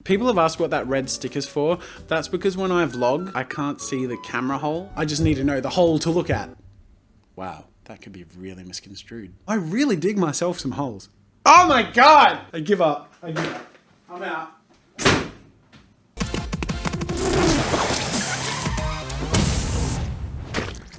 People have asked what that red sticker's for. That's because when I vlog, I can't see the camera hole. I just need to know the hole to look at. Wow, that could be really misconstrued. I really dig myself some holes. Oh my God! I give up. I'm out.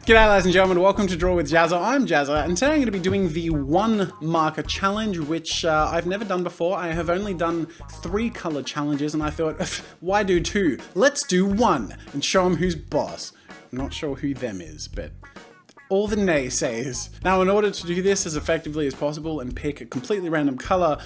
G'day ladies and gentlemen, welcome to Draw with Jazza. I'm Jazza, and today I'm going to be doing the one marker challenge, which I've never done before. I have only done 3 color challenges, and I thought, why do 2? Let's do 1 and show them who's boss. I'm not sure who them is, but all the naysayers. Now, in order to do this as effectively as possible and pick a completely random color,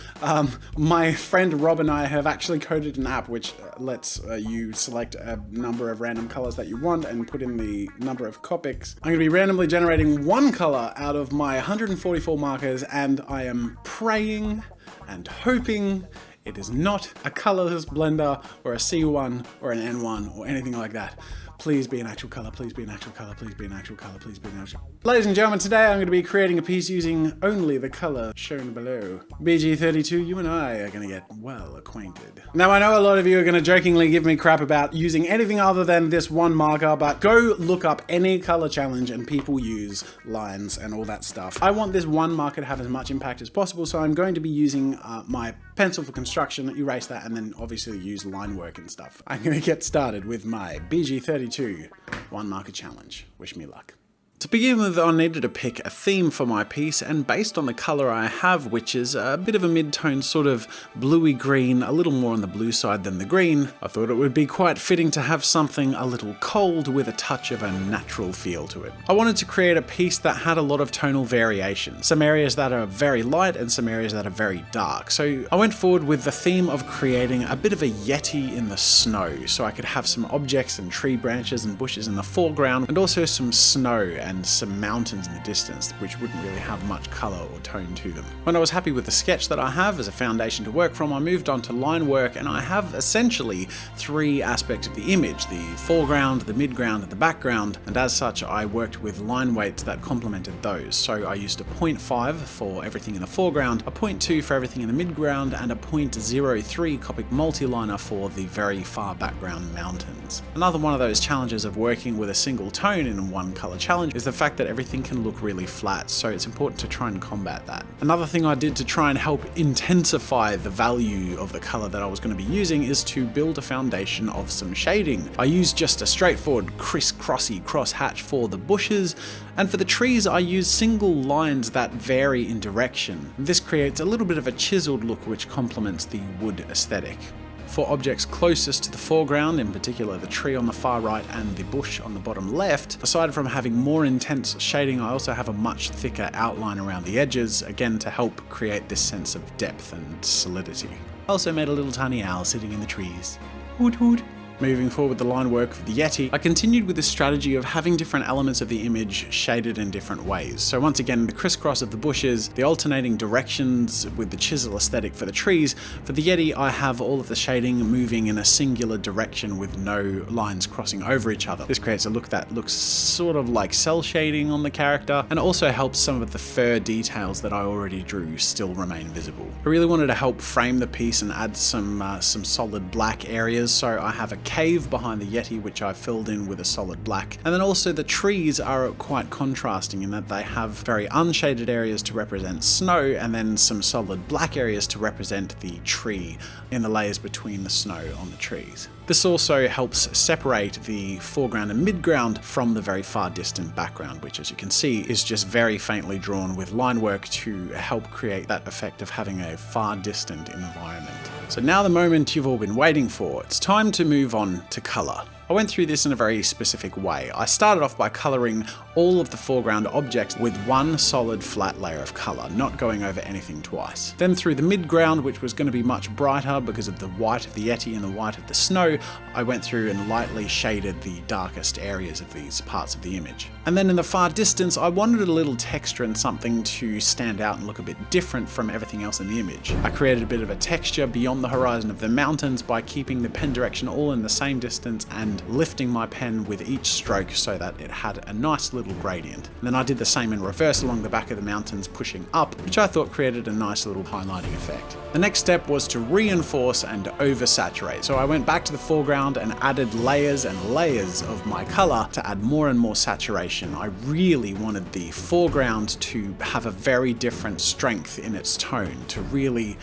my friend Rob and I have actually coded an app which lets you select a number of random colors that you want and put in the number of Copics. I'm going to be randomly generating 1 color out of my 144 markers, and I am praying and hoping it is not a colorless blender or a C1 or an N1 or anything like that. Please be an actual color, please be an actual color, please be an actual color, please be an actual color. Ladies and gentlemen, today I'm going to be creating a piece using only the color shown below. BG32, you and I are going to get well acquainted. Now, I know a lot of you are going to jokingly give me crap about using anything other than this 1 marker, but go look up any color challenge and people use lines and all that stuff. I want this 1 marker to have as much impact as possible, so I'm going to be using my pencil for construction, erase that, and then obviously use line work and stuff. I'm going to get started with my BG32 1 marker challenge. Wish me luck. To begin with, I needed to pick a theme for my piece, and based on the color I have, which is a bit of a mid-tone sort of bluey green, a little more on the blue side than the green, I thought it would be quite fitting to have something a little cold with a touch of a natural feel to it. I wanted to create a piece that had a lot of tonal variation, some areas that are very light and some areas that are very dark. So I went forward with the theme of creating a bit of a Yeti in the snow, so I could have some objects and tree branches and bushes in the foreground, and also some snow and some mountains in the distance, which wouldn't really have much color or tone to them. When I was happy with the sketch that I have as a foundation to work from, I moved on to line work, and I have essentially 3 aspects of the image: the foreground, the midground, and the background, and as such I worked with line weights that complemented those. So I used a 0.5 for everything in the foreground, a 0.2 for everything in the midground, and a 0.03 Copic multiliner for the very far background mountains. Another one of those challenges of working with a single tone in 1 color challenge is the fact that everything can look really flat, so it's important to try and combat that. Another thing I did to try and help intensify the value of the color that I was going to be using is to build a foundation of some shading. I used just a straightforward criss-crossy crosshatch for the bushes, and for the trees I used single lines that vary in direction. This creates a little bit of a chiseled look which complements the wood aesthetic. For objects closest to the foreground, in particular the tree on the far right and the bush on the bottom left, aside from having more intense shading, I also have a much thicker outline around the edges, again to help create this sense of depth and solidity. I also made a little tiny owl sitting in the trees. Hoot hoot. Moving forward with the line work for the Yeti, I continued with the strategy of having different elements of the image shaded in different ways. So once again, the crisscross of the bushes, the alternating directions with the chisel aesthetic for the trees. For the Yeti, I have all of the shading moving in a singular direction with no lines crossing over each other. This creates a look that looks sort of like cell shading on the character, and also helps some of the fur details that I already drew still remain visible. I really wanted to help frame the piece and add some solid black areas, so I have a cave behind the Yeti which I filled in with a solid black, and then also the trees are quite contrasting in that they have very unshaded areas to represent snow and then some solid black areas to represent the tree in the layers between the snow on the trees. This also helps separate the foreground and midground from the very far distant background, which as you can see is just very faintly drawn with line work to help create that effect of having a far distant environment. So now the moment you've all been waiting for, it's time to move on to color. I went through this in a very specific way. I started off by colouring all of the foreground objects with 1 solid flat layer of colour, not going over anything twice. Then through the midground, which was going to be much brighter because of the white of the Yeti and the white of the snow, I went through and lightly shaded the darkest areas of these parts of the image. And then in the far distance, I wanted a little texture and something to stand out and look a bit different from everything else in the image. I created a bit of a texture beyond the horizon of the mountains by keeping the pen direction all in the same distance and and lifting my pen with each stroke so that it had a nice little gradient. And then I did the same in reverse along the back of the mountains, pushing up, which I thought created a nice little highlighting effect. The next step was to reinforce and oversaturate. So I went back to the foreground and added layers and layers of my color to add more and more saturation. I really wanted the foreground to have a very different strength in its tone, to really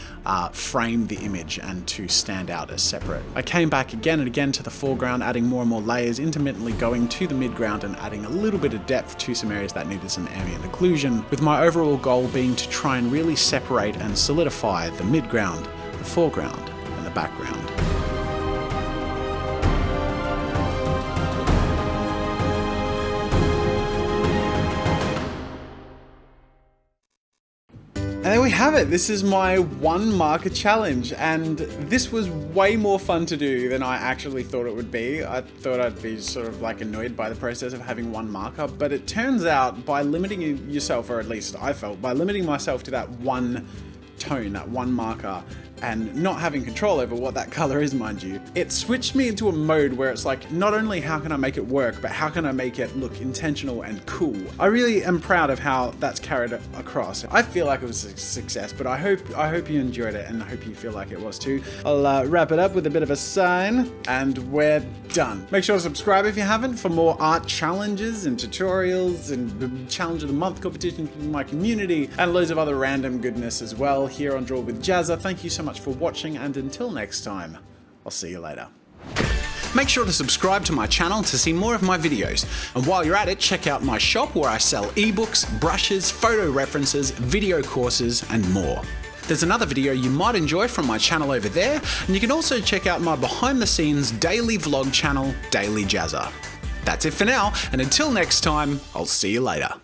frame the image and to stand out as separate. I came back again and again to the foreground, adding more and more layers, intermittently going to the midground and adding a little bit of depth to some areas that needed some ambient occlusion, with my overall goal being to try and really separate and solidify the midground, the foreground, and the background. And there we have it. This is my one marker challenge, and this was way more fun to do than I actually thought it would be. I thought I'd be sort of like annoyed by the process of having one marker, but it turns out by limiting yourself, or at least I felt, by limiting myself to that one tone, that one marker, and not having control over what that color is, mind you, it switched me into a mode where it's like, not only how can I make it work, but how can I make it look intentional and cool. I really am proud of how that's carried across. I feel like it was a success, but I hope you enjoyed it, and I hope you feel like it was too. I'll wrap it up with a bit of a sign, and we're done. Make sure to subscribe if you haven't for more art challenges and tutorials and challenge of the month competitions from my community, and loads of other random goodness as well here on Draw with Jazza. Thank you so much for watching, and until next time, I'll see you later. Make sure to subscribe to my channel to see more of my videos, and while you're at it, check out my shop where I sell ebooks, brushes, photo references, video courses, and more. There's another video you might enjoy from my channel over there, and you can also check out my behind the scenes daily vlog channel, Daily Jazza. That's it for now, and until next time, I'll see you later.